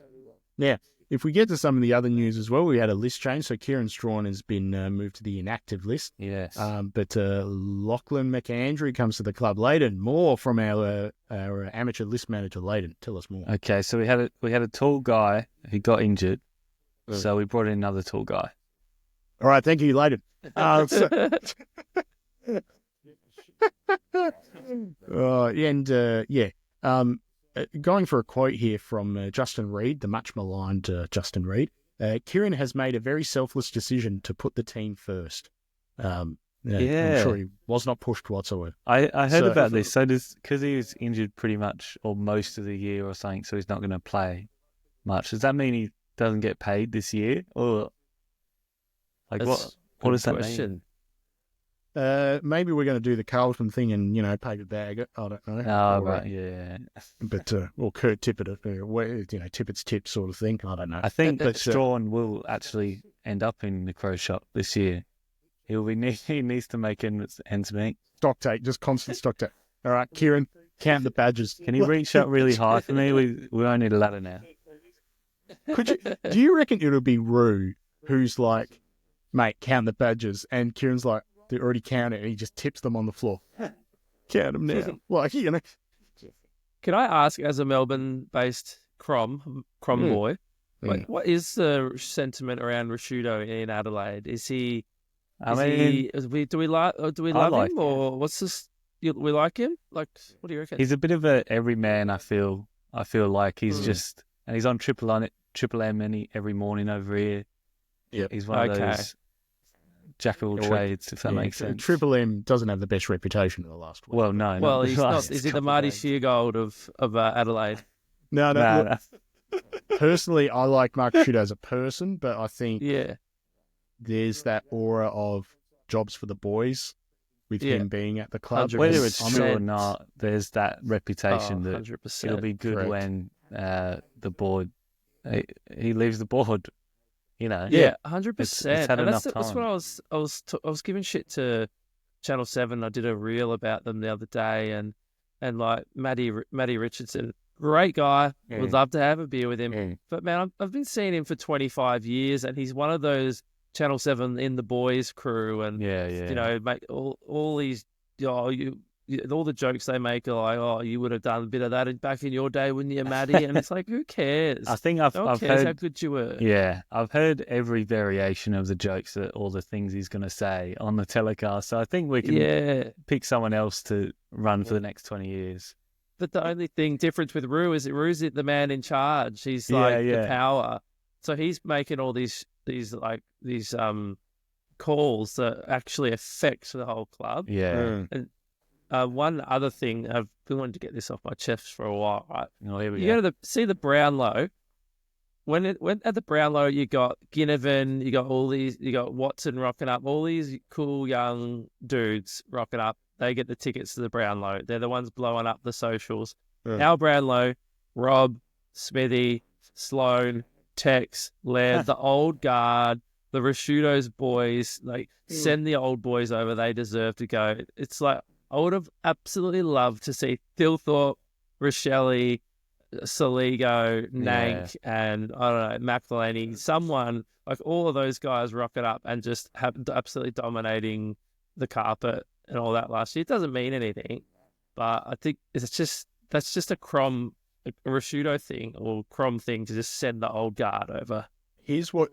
if we get to some of the other news as well, we had a list change. So Kieran Strawn has been moved to the inactive list. Yes. But Lachlan McAndrew comes to the club. Layden, more from our amateur list manager, Layden. Tell us more. Okay, so we had a tall guy who got injured, so we brought in another tall guy. All right, thank you, Layden. Going for a quote here from Justin Reid, the much maligned Justin Reid. Kieran has made a very selfless decision to put the team first. I'm sure he was not pushed whatsoever. I heard about this. So because he was injured pretty much or most of the year or something, so he's not going to play much. Does that mean he doesn't get paid this year, or like what does that mean? Maybe we're going to do the Carlton thing and paper bag it. I don't know. Oh, right, yeah. But or Kurt Tippett, Tippett's tip sort of thing. I don't know. I think that Strawn will actually end up in the Crow shop this year. He needs to make ends meet. Stock take, just constant stock take. All right, Kieran, count the badges. Can you reach up really high for me? We only need a ladder now. Do you reckon it'll be Rue who's like, mate, count the badges, and Kieran's like, they already counted, and he just tips them on the floor. Count them now. Like, Can I ask, as a Melbourne-based Crom boy, what is the sentiment around Rashudo in Adelaide? Is he? Do we love him, or what's this? We like him? Like, what do you reckon? He's a bit of a everyman. I feel like he's just, and he's on Triple M every morning over here. Yeah, he's one of those jack of all trades, if that makes sense. Triple M doesn't have the best reputation in the last week. Well, no. Well, he's not. Is he the Marty Sheargold of Adelaide? No. Look, personally, I like Mark Rashudo as a person, but I think there's that aura of jobs for the boys with him being at the club. Whether it's true or not, there's that reputation that 100%. it'll be good when the board he leaves the board. Yeah, 100%. And that's what I was giving shit to Channel 7. I did a reel about them the other day, and like Matty Richardson, great guy. Would love to have a beer with him. But man, I've been seeing him for 25 years, and he's one of those Channel 7 in the boys crew, and make all these all the jokes they make are like, oh, you would have done a bit of that back in your day, wouldn't you, Matty? And it's like, who cares? I think I've heard how good you were. Yeah, I've heard every variation of the jokes, all the things he's going to say on the telecast. So I think we can pick someone else to run for the next 20 years. But the only difference with Rue is that Rue's the man in charge. He's like the power. So he's making all these calls that actually affect the whole club. Yeah. And one other thing, I've been wanting to get this off my chest for a while, right? Oh, here we go. go. See the Brownlow. When at the Brownlow, you got Ginnivan, you got Watson rocking up, all these cool young dudes rocking up. They get the tickets to the Brownlow. They're the ones blowing up the socials. Our Brownlow, Rob, Smithy, Sloan, Tex, Lev, the old guard, the Rashudo's boys, send the old boys over. They deserve to go. It's like, I would have absolutely loved to see Thilthorpe, Rochelle, Saligo, Nank, and I don't know, McElhaney, someone like all of those guys rocket up and just have absolutely dominating the carpet and all that last year. It doesn't mean anything, but I think that's just a Crom, a Rashudo thing or Crom thing to just send the old guard over. Here's what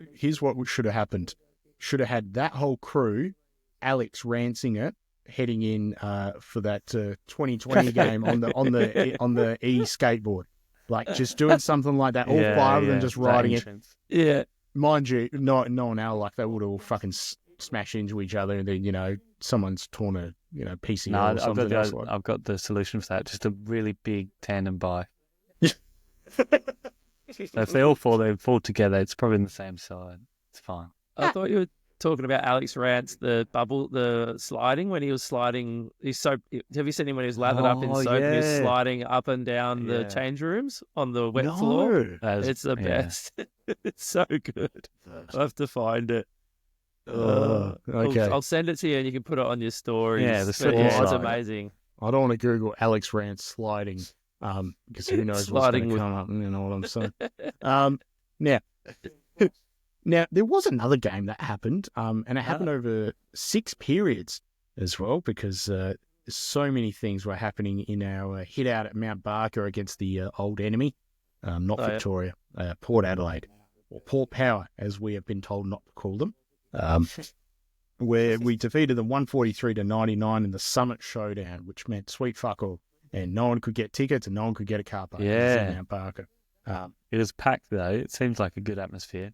should have happened. Should have had that whole crew, Alex rancing it, heading in for that 2020 game on the e skateboard, like just doing something like that. All five of them just riding it. Yeah, mind you, no one else, like they would all fucking smash into each other, and then someone's torn a PCL or something else. I've got the solution for that. Just a really big tandem bike. So if they all fall together, it's probably in the same side. It's fine. I thought you were talking about Alex Rance, the sliding when he was sliding. Have you seen him when he was lathered up in soap? And he was sliding up and down the change rooms on the wet floor. It's the best. It's so good. I have to find it. Okay, I'll send it to you and you can put it on your stories. Yeah, it's amazing. I don't want to Google Alex Rance sliding, because who knows what's going to come up. You know what I'm saying? Now there was another game that happened, and it happened over 6 periods as well, because so many things were happening in our hit out at Mount Barker against the old enemy, not Victoria, Port Adelaide, or Port Power, as we have been told not to call them. Where we defeated them 143-99 in the Summit Showdown, which meant sweet fuck all, and no one could get tickets and no one could get a car park in Mount Barker. It was packed though. It seems like a good atmosphere.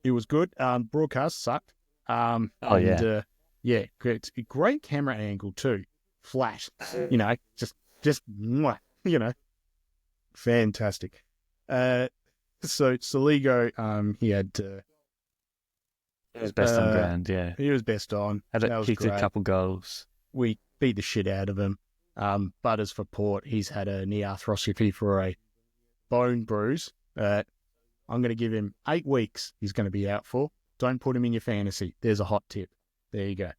It was good. Broadcast sucked. Great camera angle too. Flat, just fantastic. So Saligo, he had. He was best on ground, yeah. He was best on. Kicked a couple goals. We beat the shit out of him. Butters for Port, he's had a knee arthroscopy for a bone bruise. I'm going to give him 8 weeks he's going to be out for. Don't put him in your fantasy. There's a hot tip. There you go.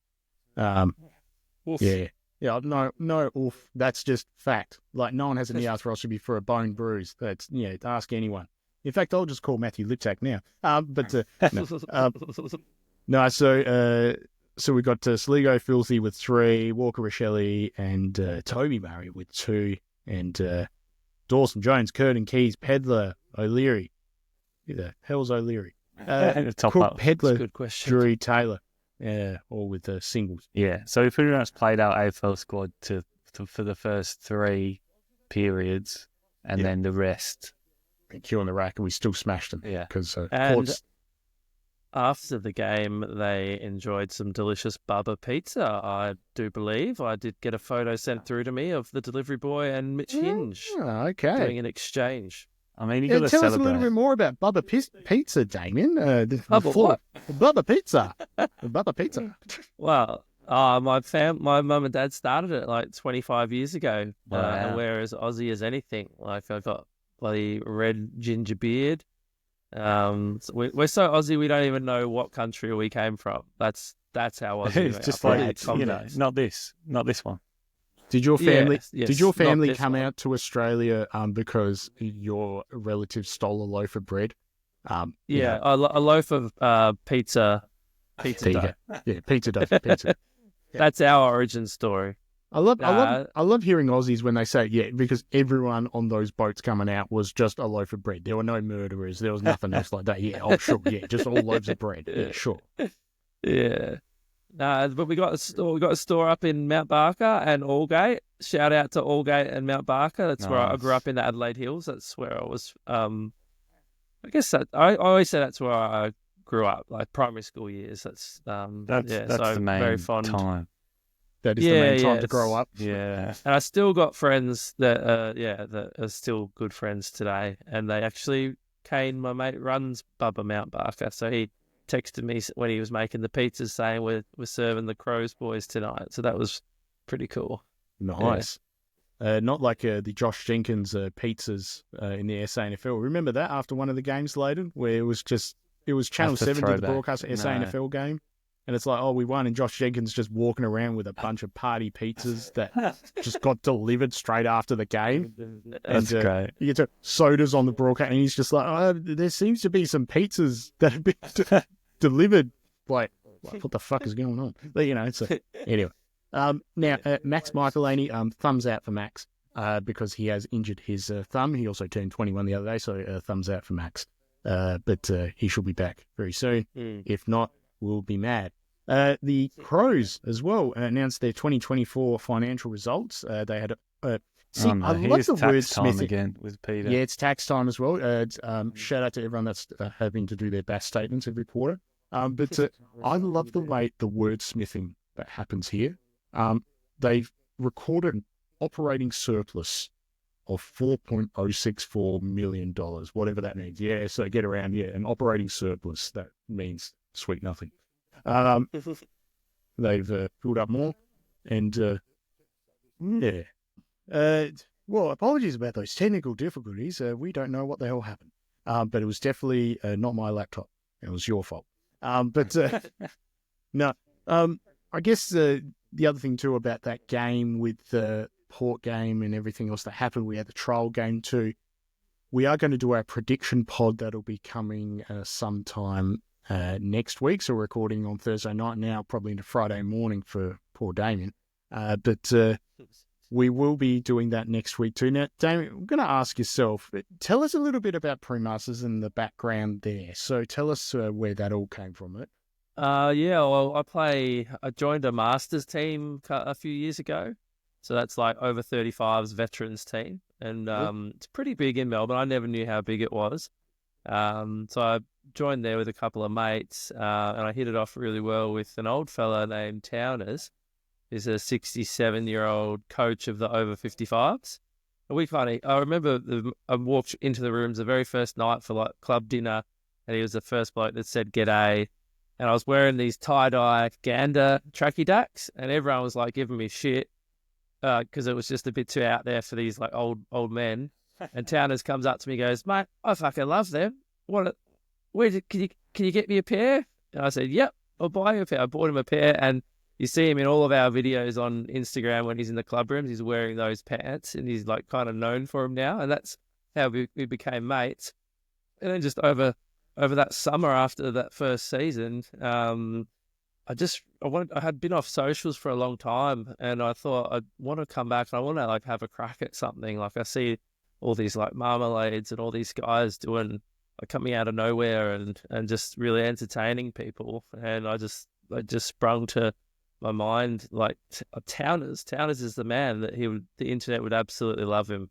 Oof. Yeah. Yeah, no, oof. That's just fact. Like, no one has a knee arthroscopy for a bone bruise. That's, ask anyone. In fact, I'll just call Matthew Liptak now. So we got Sligo Filthy with 3, Walker Rochelle and Toby Murray with 2, and Dawson Jones, Curtin Keys, Pedler, O'Leary. Who the hell's O'Leary? Cook, Pedler, good question. Drury, Taylor, all with singles. Yeah, so we pretty much played our AFL squad for the first 3 periods, and then the rest. Killing the rack, and we still smashed them. Yeah, because after the game, they enjoyed some delicious Bubba pizza. I do believe I did get a photo sent through to me of the delivery boy and Mitch Hinge doing an exchange. I mean, you got to tell celebrate. us a little bit more about Bubba Pizza, Damien. Bubba what? Bubba Pizza. Bubba Pizza. Well, my mum and dad started it like 25 years ago. Wow. We're as Aussie as anything. Like, I got bloody red ginger beard. So we're so Aussie we don't even know what country we came from. That's how Aussie. It's just like not this one. Did your family? Yes, did your family come one. out to Australia because your relative stole a loaf of bread? A loaf of pizza dough. Yeah, pizza dough. Pizza. That's our origin story. I love hearing Aussies when they say, because everyone on those boats coming out was just a loaf of bread. There were no murderers. There was nothing else like that. Yeah, oh, sure. Yeah, just all loaves of bread. Yeah, sure. Yeah. But we got a store up in Mount Barker and Aldgate. Shout out to Aldgate and Mount Barker. That's where I grew up in the Adelaide Hills. That's where I was. I guess that I always say that's where I grew up, like primary school years. That's the main very fond time. That is the main time to grow up. Yeah. And I still got friends that are still good friends today. And they actually, Kane, my mate, runs Bubba Mount Barker. So he texted me when he was making the pizzas saying we're serving the Crows boys tonight. So that was pretty cool. Nice. Yeah. Not like the Josh Jenkins pizzas in the SANFL. Remember that after one of the games later where it was Channel 7 did the broadcast SANFL game? And it's like, oh, we won, and Josh Jenkins just walking around with a bunch of party pizzas that just got delivered straight after the game. That's great. You get to sodas on the broadcast, and he's just like, oh, there seems to be some pizzas that have been delivered. Like, what the fuck is going on? But, so anyway. Now, Max Michaelini, thumbs out for Max because he has injured his thumb. He also turned 21 the other day, so thumbs out for Max. But he should be back very soon. If not, we'll be mad. The Crows as well announced their 2024 financial results. They had I love the wordsmithing again with Peter. Yeah, it's tax time as well. Shout out to everyone that's having to do their BAS statements every quarter. But I love the way the wordsmithing that happens here. They've recorded an operating surplus of $4.064 million, whatever that means. Yeah, so get around, an operating surplus. That means sweet nothing. They've pulled up more, and well, apologies about those technical difficulties. We don't know what the hell happened, but it was definitely not my laptop. It was your fault. But no, I guess the other thing too about that game with the Port game and everything else that happened, we had the trial game too. We are going to do our prediction pod that'll be coming sometime next week. So we're recording on Thursday night now, probably into Friday morning for poor Damien. But we will be doing that next week too. Now, Damien, I'm going to ask yourself, tell us a little bit about Prune Masters and the background there. So tell us where that all came from, mate. Well, I joined a Masters team a few years ago. So that's like over 35's veterans team. And it's pretty big in Melbourne. I never knew how big it was. So I joined there with a couple of mates, and I hit it off really well with an old fella named Towners. He's a 67-year-old coach of the over 55s. And I remember I walked into the rooms the very first night for like club dinner, and he was the first bloke that said g'day. And I was wearing these tie-dye Gander tracky dacks, and everyone was like giving me shit because it was just a bit too out there for these like old men. And Towners comes up to me and goes, mate, I fucking love them. Can you get me a pair? And I said, yep, I'll buy you a pair. I bought him a pair, and you see him in all of our videos on Instagram when he's in the club rooms. He's wearing those pants, and he's like kind of known for them now. And that's how we became mates. And then just over that summer after that first season, I had been off socials for a long time, and I thought I'd want to come back and I want to like have a crack at something. Like I see all these like marmalades and all these guys doing like coming out of nowhere and just really entertaining people, and I just sprung to my mind like Towners is the man that the internet would absolutely love him.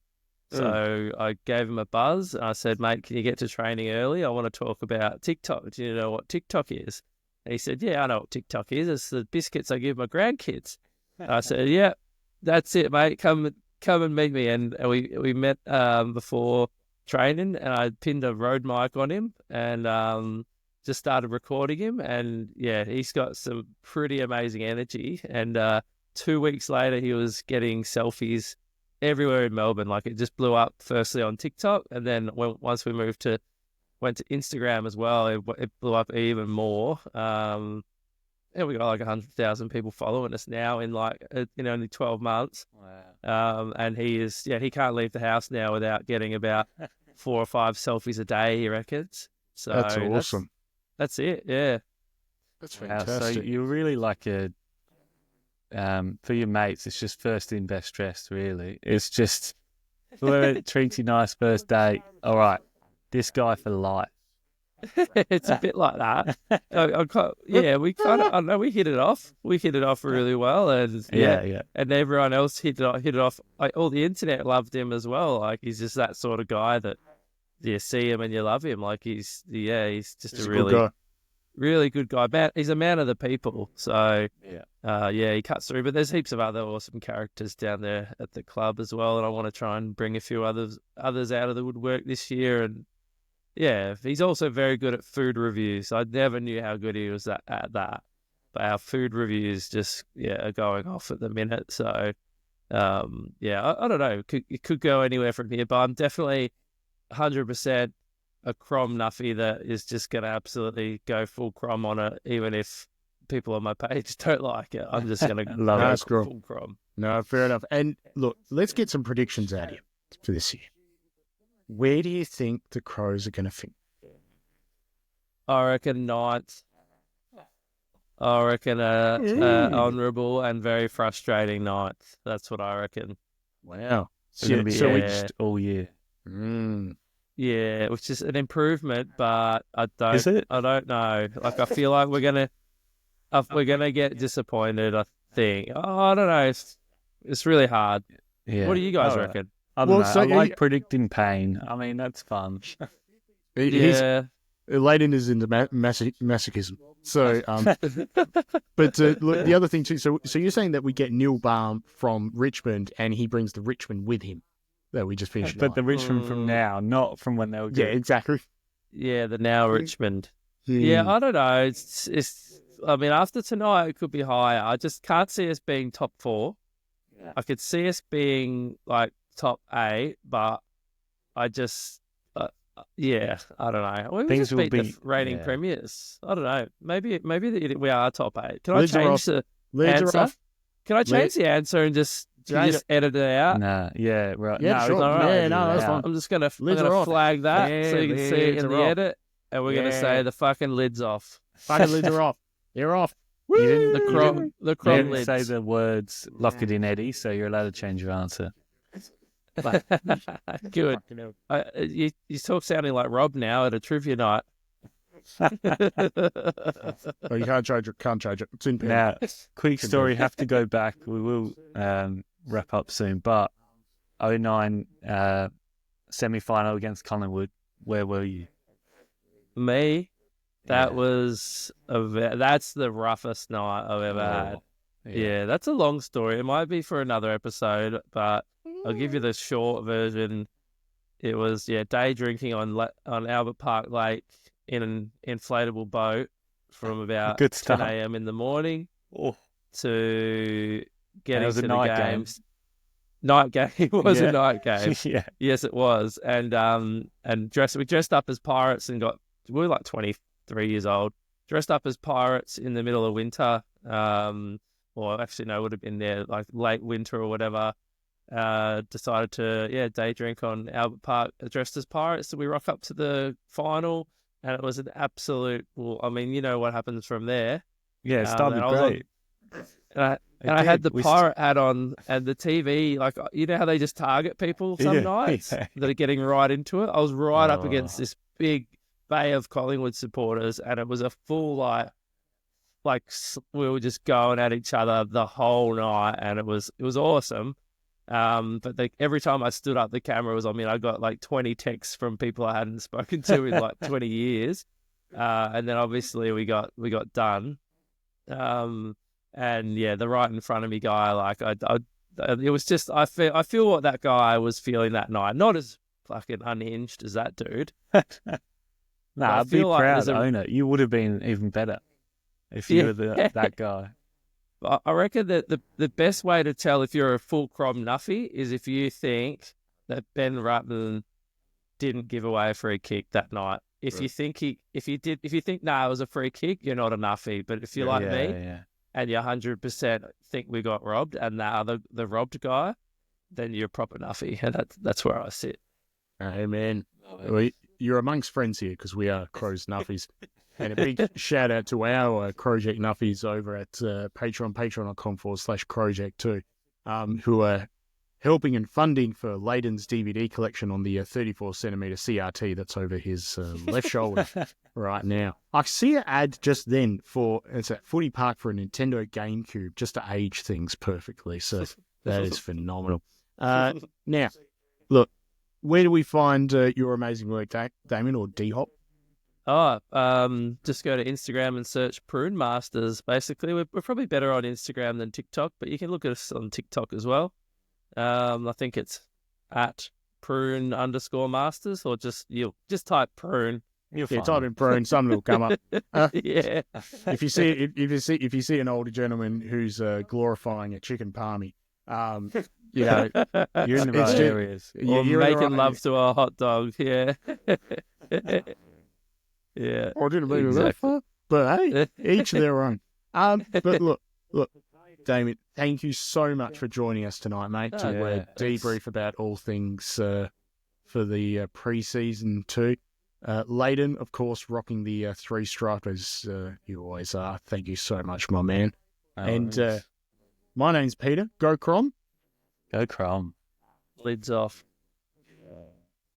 So I gave him a buzz and I said, mate, can you get to training early? I want to talk about TikTok. Do you know what TikTok is? And he said, yeah, I know what TikTok is. It's the biscuits I give my grandkids. I said, yeah, that's it, mate. Come and meet me. And we met before training, and I pinned a road mic on him and just started recording him. And yeah, he's got some pretty amazing energy. And 2 weeks later, he was getting selfies everywhere in Melbourne. Like it just blew up firstly on TikTok, and then once we went to Instagram as well, it blew up even more. And we got like 100,000 people following us now in like in only 12 months. Wow. And he can't leave the house now without getting about 4 or 5 selfies a day, he reckons. So that's awesome. That's it. Yeah. That's fantastic. So you're really like for your mates, it's just first in, best dressed, really. It's just, treat you nice first date. All right, this guy for life. It's a bit like that. We hit it off. We hit it off really well, and and everyone else hit it off. Like all the internet loved him as well. Like he's just that sort of guy that you see him and you love him. Like he's just a really good guy. Really good guy. He's a man of the people. So he cuts through. But there's heaps of other awesome characters down there at the club as well, and I want to try and bring a few others out of the woodwork this year. And yeah, he's also very good at food reviews. I never knew how good he was at that. But our food reviews just are going off at the minute. So I don't know. It could go anywhere from here, but I'm definitely 100% a Crom nuffy that is just going to absolutely go full Crom on it, even if people on my page don't like it. I'm just going to Love go it. That's cool. full Crom. No, fair enough. And look, let's get some predictions out here for this year. Where do you think the Crows are going to finish? I reckon ninth. I reckon honourable and very frustrating ninth. That's what I reckon. Wow. It's going to be So we- edged all year. Yeah, which is an improvement, but I don't. Is it? I don't know. Like I feel like we're gonna get disappointed. I think. Oh, I don't know. It's really hard. Yeah. What do you guys All right. reckon? I don't Well, know. so I you- like predicting pain. I mean, that's fun. Yeah. Layden is into masochism. So, but look, the other thing too. So you're saying that we get Neil Baum from Richmond, and he brings the Richmond with him. That we just finished. But the Richmond from now, not from when they were Yeah, good. exactly. Yeah, the now Richmond. Yeah, I don't know. It's. I mean, after tonight, it could be higher. I just can't see us being top 4. Yeah. I could see us being like top 8, but I just, yeah, I don't know. We Things just will beat the be- reigning yeah. premiers. I don't know. Maybe we are top 8. Can Lids I are change off. the Lids are answer? off. Can I change the answer and just Change edit it out? Nah, yeah, right. Yeah, no, sure. it's all right. Yeah, no, that's Yeah. fine. I'm just gonna Lids are off. flag that so you can see it lids in are the off. edit, and we're gonna Yeah. say the fucking lids off. Fucking lids are off. You're off. You didn't, The you Crom, didn't- the you Crom didn't lids. say the words "lock it in, Eddie," so you're allowed to change your answer. Good. You talk sounding like Rob now at a trivia night. Oh, you can't change it. Can't change it. It's in pen. Now, quick story. Have to go back. We will wrap up soon. But 09 semi-final against Collingwood. Where were you? Me, that Yeah. was that's the roughest night I've ever had. Yeah, that's a long story. It might be for another episode, but I'll give you the short version. It was day drinking on Albert Park Lake in an inflatable boat from about Good 10 stuff. a.m. in the morning Oh, to And getting it was to a the night game. games. Night game. It was Yeah. a night game. yeah. Yes, it was. And we dressed up as pirates and we were like 23 years old. Dressed up as pirates in the middle of winter. Or actually no, it would have been there like late winter or whatever. Decided to day drink on Albert Park dressed as pirates. So we rock up to the final, and it was an absolute. Well, I mean, you know what happens from there. Yeah, it started and I was on- great. And I had the pirate hat on, and the TV, like, you know how they just target people some Yeah, nights yeah. that are getting right into it? I was right up Oh. against this big bay of Collingwood supporters, and it was a full, we were just going at each other the whole night, and it was awesome. But every time I stood up, the camera was on me, and I got like 20 texts from people I hadn't spoken to in like 20 years. And then obviously we got done. And yeah, the right in front of me guy, like it was just, I feel what that guy was feeling that night. Not as fucking unhinged as that dude. Nah, I I'd be feel like proud there's to a- own it. You would have been even better if you were that guy. But I reckon that the best way to tell if you're a full Crom nuffy is if you think that Ben Rutten didn't give away a free kick that night. If you think it was a free kick, you're not a nuffy. But if you're like me Yeah. and you 100% think we got robbed and the robbed guy, then you're a proper nuffy, and that's where I sit. Hey, man. Well, you're amongst friends here because we are Crows Nuffies. And a big shout out to our Crowject Nuffies over at patreon.com/Crowject too, who are helping and funding for Layden's DVD collection on the 34cm CRT that's over his left shoulder right now. I see an ad just then it's at Footy Park for a Nintendo GameCube just to age things perfectly. So that is phenomenal. Now, look, where do we find your amazing work, Damien, or D-Hop? Just go to Instagram and search Prune Masters. Basically, we're probably better on Instagram than TikTok, but you can look at us on TikTok as well. I think it's at Prune_Masters, or you'll just type Prune. You're Yeah, fine. type in Prune, something will come up. Yeah. If you see an older gentleman who's glorifying a chicken palmy, you know, You're in the It's right just- areas. Or you're in the making right- love to a hot dog. Yeah. Yeah. I didn't mean it that Exactly. far, but hey, each their own. But look, Damien, thank you so much for joining us tonight, mate, to Yeah, debrief about all things for the pre-season too. Layden, of course, rocking the three-stripe as you always are. Thank you so much, my man. No And worries. my name's Peter. Go Crom. Go Crom. Lids off.